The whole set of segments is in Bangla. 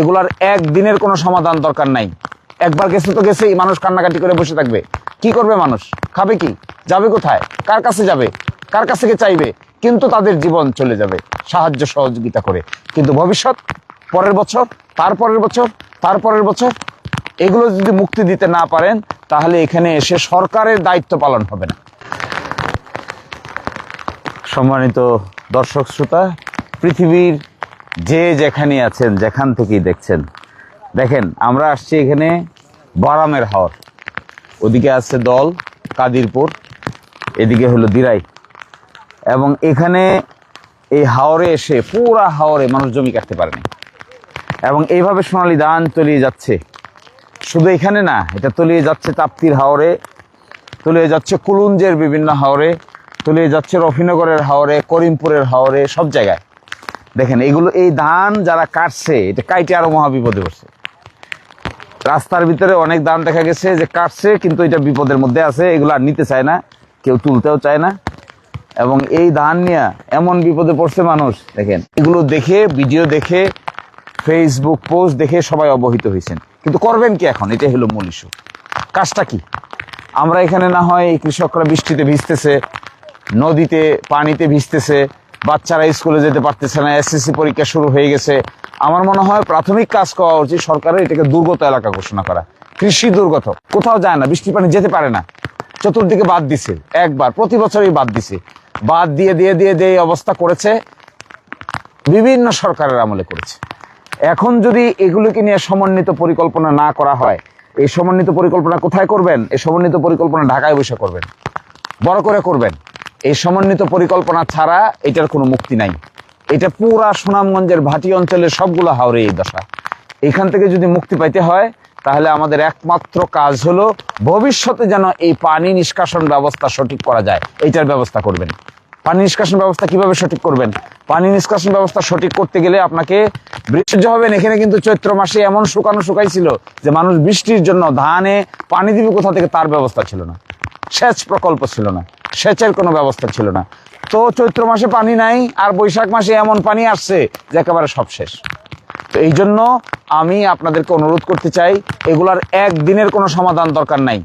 এগুলার একদিনের কোনো সমাধান দরকার নাই। একবার গেছে তো গেছেই, মানুষ কান্নাকাটি করে বসে থাকবে। কি করবে মানুষ? খাবে কি? যাবে কোথায়? কার কাছে যাবে? কার কাছে চাইবে? কিন্তু তাদের জীবন চলে যাবে সাহায্য সহযোগিতা করে। কিন্তু ভবিষ্যৎ, পরের বছর, তারপরের বছর, তারপরের বছর, এগুলো যদি মুক্তি দিতে না পারেন তাহলে এখানে এসে সরকারের দায়িত্ব পালন হবে না। সম্মানিত দর্শক শ্রোতা, পৃথিবীর যে যেখানে আছেন, যেখান থেকেই দেখছেন, দেখেন আমরা আসছি এখানে বারামের হাওর। ওদিকে আছে দল, কাদিরপুর, এদিকে হলো দিরাই। এবং এখানে এই হাওরে এসে পুরা হাওরে মানুষ জমি কাটতে পারেনি। এবং এইভাবে সোনালী ধান তলিয়ে যাচ্ছে। শুধু এখানে না, এটা তলিয়ে যাচ্ছে তাপ্তির হাওরে, তলিয়ে যাচ্ছে কুলুঞ্জের বিভিন্ন হাওরে, তলিয়ে যাচ্ছে রফিনগরের হাওরে, করিমপুরের হাওরে, সব জায়গায়। দেখেন এগুলো, এই ধান যারা কাটছে, এটা কাইটে আরো মহাবিপদে পড়ছে। রাস্তার ভিতরে অনেক ধান দেখা গেছে যে কাটছে, কিন্তু এটা বিপদের মধ্যে আছে, এগুলো আর নিতে চায় না, কেউ তুলতেও চায় না। এবং এই ধান নিয়ে এমন বিপদে পড়ছে মানুষ। দেখেন এগুলো দেখে, ভিডিও দেখে, ফেসবুক পোস্ট দেখে সবাই অবহিত হয়েছেন, কিন্তু করবেন কি এখন? এটাই হলো মূল ইস্যু। কাজটা কি? আমরা এখানে না হয় এই কৃষকরা বৃষ্টিতে ভিজতেছে, নদীতে পানিতে ভিজতেছে, বাচ্চারা স্কুলে যেতে পারতেছে না, এসএসসি পরীক্ষা শুরু হয়ে গেছে। আমার মনে হয় প্রাথমিক কাজ করা উচিত সরকারের, এটাকে দুর্গত এলাকা ঘোষণা করা। কৃষি দুর্গত, কোথাও যায় না, বৃষ্টির পানি যেতে পারে না। চতুর্দিকে বাদ দিছে, একবার প্রতি বছরই বাদ দিছে। বাদ দিয়ে দিয়ে দিয়ে দিয়ে এই অবস্থা করেছে, বিভিন্ন সরকারের আমলে করেছে। এখন যদি এগুলোকে নিয়ে সমন্বিত পরিকল্পনা না করা হয়, এই সমন্বিত পরিকল্পনা কোথায় করবেন? এই সমন্বিত পরিকল্পনা ঢাকায় বসে করবেন, বড় করে করবেন। এই সমন্বিত পরিকল্পনা ছাড়া এটার কোনো মুক্তি নাই। এটা পুরা সুনামগঞ্জের ভাটি অঞ্চলের সবগুলো হাওরে এই দশা। এখান থেকে যদি মুক্তি পাইতে হয় তাহলে আমাদের একমাত্র কাজ হলো ভবিষ্যতে যেন এই পানি নিষ্কাশন ব্যবস্থা সঠিক করা যায়, এইটার ব্যবস্থা করবেন। পানি নিষ্কাশন ব্যবস্থা কিভাবে সঠিক করবেন? পানি নিষ্কাশন ব্যবস্থা সঠিক করতে গেলে আপনাকে বৃষ্টি হবেন। এখানে কিন্তু চৈত্র মাসে এমন শুকাইছিল যে মানুষ বৃষ্টির জন্য ধানে পানি দিবে কোথা থেকে তার ব্যবস্থা ছিল না, সেচ প্রকল্প ছিল না, সেচের কোনো ব্যবস্থা ছিল না। তো চৈত্র মাসে পানি নাই, আর বৈশাখ মাসে এমন পানি আসছে যে একেবারে সব শেষ। তো এই জন্য আমি আপনাদেরকে অনুরোধ করতে চাই, এগুলার একদিনের কোনো সমাধান দরকার নাই।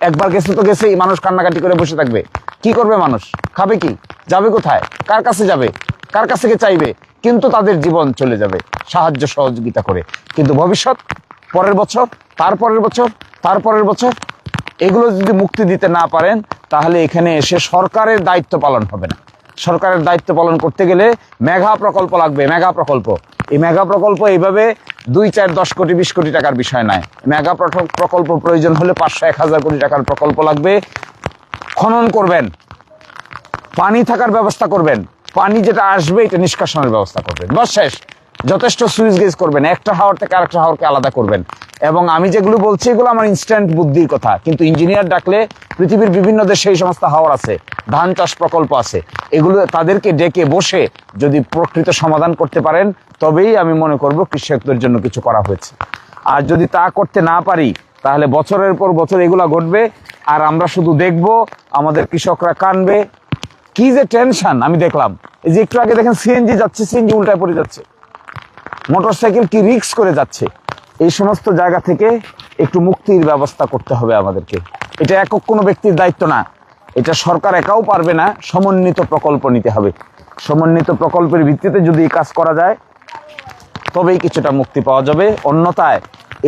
একবার গেছে তো গেছেই, মানুষ কান্নাকাটি করে বসে থাকবে। কি করবে মানুষ? খাবে কি? যাবে কোথায়? কার কাছে যাবে? কার কাছে চাইবে? কিন্তু তাদের জীবন চলে যাবে সাহায্য সহযোগিতা করে। কিন্তু ভবিষ্যৎ, পরের বছর, তারপরের বছর, তারপরের বছর, এগুলো যদি মুক্তি দিতে না পারেন তাহলে এখানে এসে সরকারের দায়িত্ব পালন হবে না। সরকারের দায়িত্ব পালন করতে গেলে মেগা প্রকল্প লাগবে, মেগা প্রকল্প। এই মেগা প্রকল্প এইভাবে 2, 4, 10 কোটি 20 কোটি টাকার বিষয় নয়। মেগা প্রকল্প প্রয়োজন হলে 500, 1000 কোটি টাকার প্রকল্প লাগবে। খনন করবেন, পানি থাকার ব্যবস্থা করবেন, পানি যেটা আসবে এটা নিষ্কাশনের ব্যবস্থা করবেন, বাস শেষ। যথেষ্ট সুইচ গেজ করবেন, একটা হাওর থেকে আরেকটা হাওরকে আলাদা করবেন। এবং আমি যেগুলো বলছি এগুলো আমার ইনস্ট্যান্ট বুদ্ধির কথা, কিন্তু ইঞ্জিনিয়ার ডাকলে পৃথিবীর বিভিন্ন দেশে এই সমস্ত হাওর আছে, ধান চাষ প্রকল্প আছে, এগুলো তাদেরকে ডেকে বসে যদি প্রকৃত সমাধান করতে পারেন তবেই আমি মনে করব কৃষকদের জন্য কিছু করা হয়েছে। আর যদি তা করতে না পারি তাহলে বছরের পর বছর এগুলা ঘটবে, আর আমরা শুধু দেখব, আমাদের কৃষকরা কানবে। কি যে টেনশন আমি দেখলাম, এই যে একটু আগে দেখেন সিএনজি যাচ্ছে, সিএনজি উল্টায় পড়ে যাচ্ছে, মোটরসাইকেল কি রিস্ক করে যাচ্ছে। এই সমস্ত জায়গা থেকে একটু মুক্তির ব্যবস্থা করতে হবে আমাদেরকে। এটা একক কোনো ব্যক্তির দায়িত্ব না, এটা সরকার একাও পারবে না, সমন্বিত প্রকল্প নিতে হবে। সমন্বিত প্রকল্পের ভিত্তিতে যদি এই কাজ করা যায় তবেই কিছুটা মুক্তি পাওয়া যাবে। অন্যথায়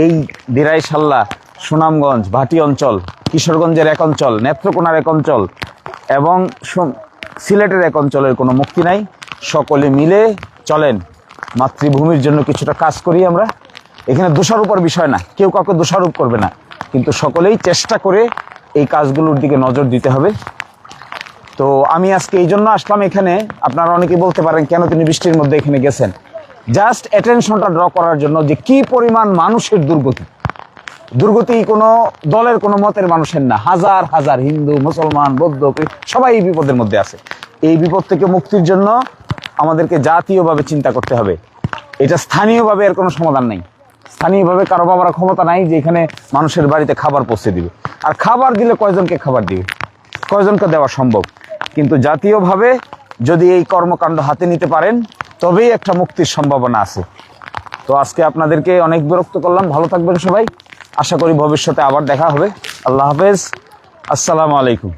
এই দিরাই, সাল্লা, সুনামগঞ্জ, ভাটি অঞ্চল, কিশোরগঞ্জের এক অঞ্চল, নেত্রকোনার এক অঞ্চল এবং সিলেটের এক অঞ্চলের কোনো মুক্তি নাই। সকলে মিলে চলেন, মাতৃভূমির জন্য কিছুটা কাজ করি আমরা। এখানে দোষারোপের বিষয় না, কেউ কাউকে দোষারোপ করবে না, কিন্তু সকলেই চেষ্টা করে এই কাজগুলোর দিকে নজর দিতে হবে। তো আমি আজকে এই জন্য আসলাম এখানে। আপনারা অনেকে বলতে পারেন কেন তিনি বৃষ্টির মধ্যে এখানে গেছেন। জাস্ট অ্যাটেনশনটা ড্র করার জন্য যে কি পরিমাণ মানুষের দুর্গতি কোনো দলের কোনো মতের মানুষের না, হাজার হাজার হিন্দু, মুসলমান, বৌদ্ধ সবাই এই বিপদের মধ্যে আছে। এই বিপদ থেকে মুক্তির জন্য আমাদেরকে জাতীয়ভাবে চিন্তা করতে হবে। এটা স্থানীয়ভাবে এর কোনো সমাধান নেই। স্থানীয়ভাবে কারো বাবার ক্ষমতা নাই যে এখানে মানুষের বাড়িতে খাবার পৌঁছে দিবে। আর খাবার দিলে কয়জনকে খাবার দিবে? কয়জনকে দেওয়া সম্ভব? কিন্তু জাতীয়ভাবে যদি এই কর্মকাণ্ড হাতে নিতে পারেন তবেই একটা মুক্তির সম্ভাবনা আছে। তো আজকে আপনাদেরকে অনেক বিরক্ত করলাম। ভালো থাকবেন সবাই, আশা করি ভবিষ্যতে আবার দেখা হবে। আল্লাহ হাফেজ, আসসালামু আলাইকুম।